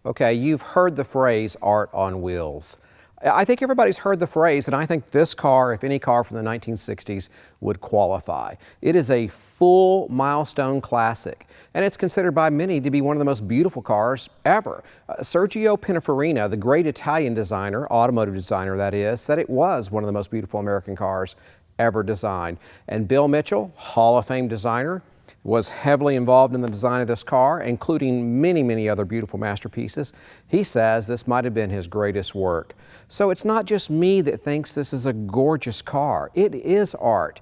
Okay, you've heard the phrase art on wheels. I think everybody's heard the phrase, and I think this car, if any car from the 1960s, would qualify. It is a full Milestone Classic, and it's considered by many to be one of the most beautiful cars ever. Sergio Pininfarina, the great Italian designer, automotive designer that is, said it was one of the most beautiful American cars ever designed. And Bill Mitchell, Hall of Fame designer, was heavily involved in the design of this car, including many, many other beautiful masterpieces. He says this might have been his greatest work. So it's not just me that thinks this is a gorgeous car. It is art.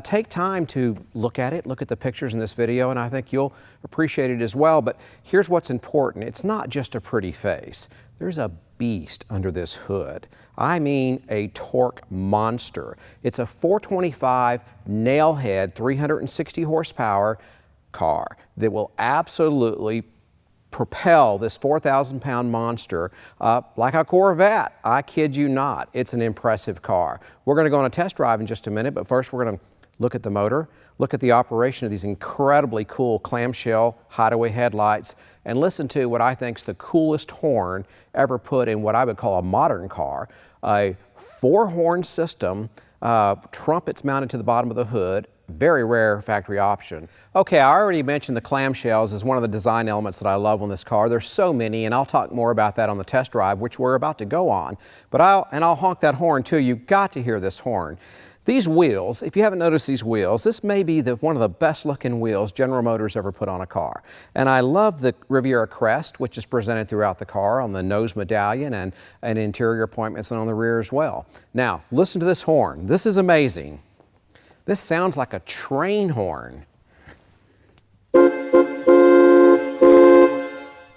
Take time to look at it, look at the pictures in this video, and I think you'll appreciate it as well. But here's what's important. It's not just a pretty face. There's a beast under this hood. I mean a torque monster. It's a 425 nail head, 360 horsepower car that will absolutely propel this 4,000-pound monster up like a Corvette. I kid you not. It's an impressive car. We're going to go on a test drive in just a minute, but first we're going to look at the motor, look at the operation of these incredibly cool clamshell hideaway headlights, and listen to what I think is the coolest horn ever put in what I would call a modern car, a 4-horn system, trumpets mounted to the bottom of the hood, very rare factory option. Okay, I already mentioned the clamshells as one of the design elements that I love on this car. There's so many, and I'll talk more about that on the test drive, which we're about to go on. But I'll honk that horn too. You've got to hear this horn. These wheels, if you haven't noticed these wheels, this may be one of the best looking wheels General Motors ever put on a car. And I love the Riviera crest, which is presented throughout the car on the nose medallion and interior appointments and on the rear as well. Now, listen to this horn. This is amazing. This sounds like a train horn.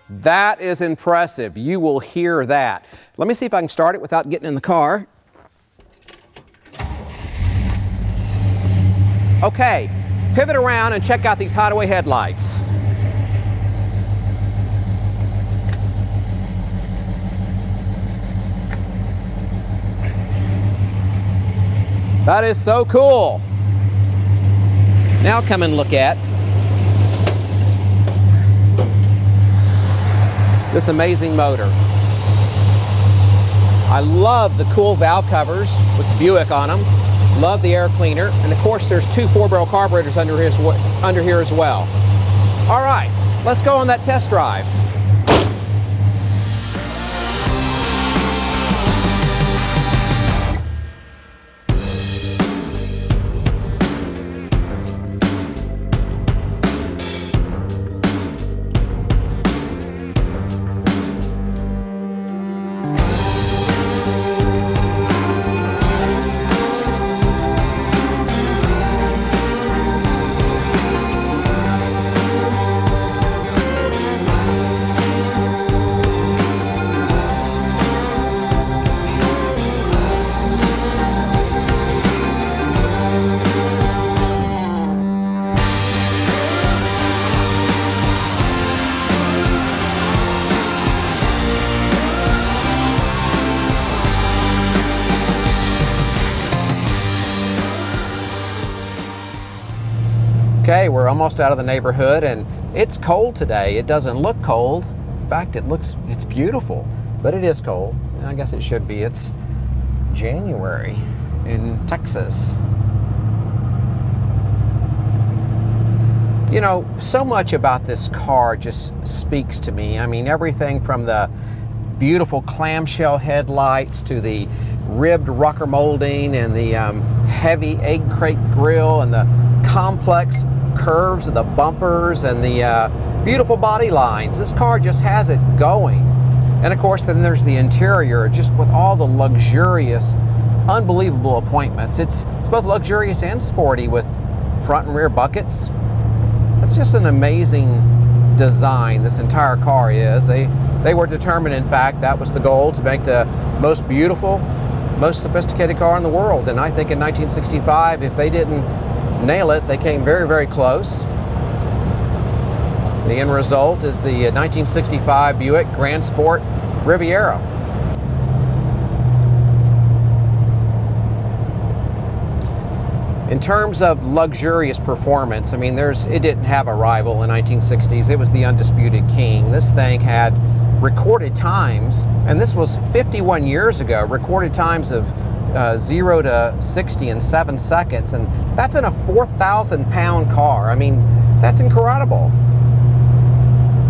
That is impressive. You will hear that. Let me see if I can start it without getting in the car. Okay, pivot around and check out these hideaway headlights. That is so cool. Now come and look at this amazing motor. I love the cool valve covers with Buick on them. Love the air cleaner, and of course there's 2 4-barrel carburetors under here as well. All right, let's go on that test drive. Okay, we're almost out of the neighborhood, and it's cold today. It doesn't look cold. In fact, it's beautiful, but it is cold. And I guess it should be. It's January in Texas. You know, so much about this car just speaks to me. I mean, everything from the beautiful clamshell headlights to the ribbed rocker molding and the heavy egg crate grille and the complex curves of the bumpers and the beautiful body lines. This car just has it going. And of course, then there's the interior, just with all the luxurious, unbelievable appointments. It's both luxurious and sporty with front and rear buckets. It's just an amazing design, this entire car is. They were determined, in fact, that was the goal, to make the most beautiful, most sophisticated car in the world. And I think in 1965, if they didn't nail it, they came very, very close. The end result is the 1965 Buick Gran Sport Riviera. In terms of luxurious performance, I mean, it didn't have a rival in the 1960s. It was the undisputed king. This thing had recorded times, and this was 51 years ago, recorded times of 0 to 60 in 7 seconds, and that's in a 4,000-pound car. I mean, that's incredible.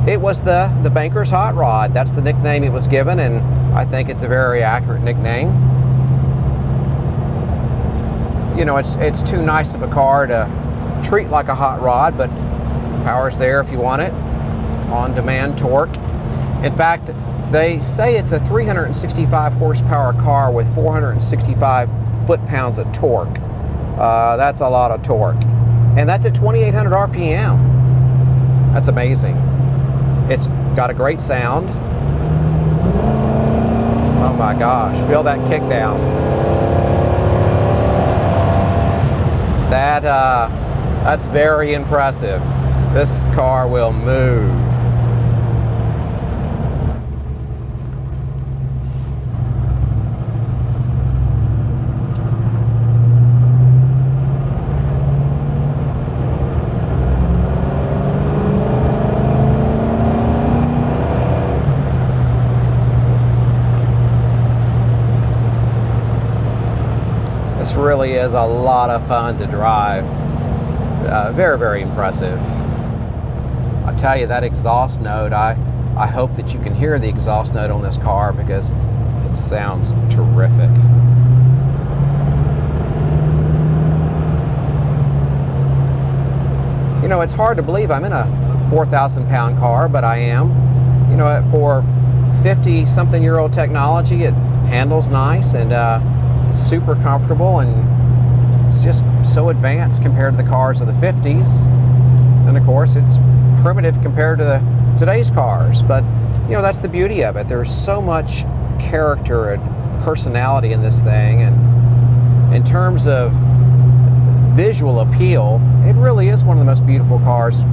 It was the banker's hot rod. That's the nickname it was given, and I think it's a very accurate nickname. You know, it's too nice of a car to treat like a hot rod, but power's there if you want it. On-demand torque. In fact, they say it's a 365 horsepower car with 465 foot-pounds of torque. That's a lot of torque. And that's at 2,800 RPM. That's amazing. It's got a great sound. Oh my gosh, feel that kick down. That's very impressive. This car will move. This really is a lot of fun to drive. Very, very impressive. I tell you, that exhaust note, I hope that you can hear the exhaust note on this car because it sounds terrific. You know, it's hard to believe I'm in a 4,000-pound car, but I am. You know, for 50-something-year-old technology, it handles nice and super comfortable, and it's just so advanced compared to the cars of the 50s. And of course, it's primitive compared to today's cars, but you know, that's the beauty of it. There's so much character and personality in this thing, and in terms of visual appeal, it really is one of the most beautiful cars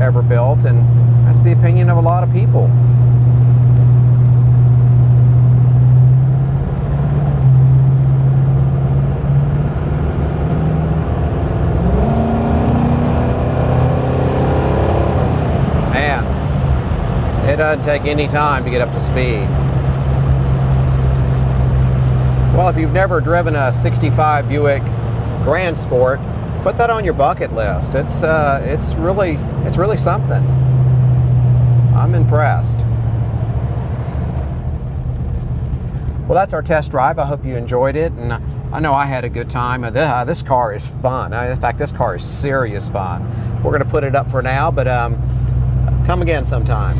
ever built, and that's the opinion of a lot of people. It doesn't take any time to get up to speed. Well, if you've never driven a 65 Buick Gran Sport, put that on your bucket list. It's really something. I'm impressed. Well, that's our test drive. I hope you enjoyed it, and I know I had a good time. This car is fun. In fact, this car is serious fun. We're going to put it up for now, but come again sometime.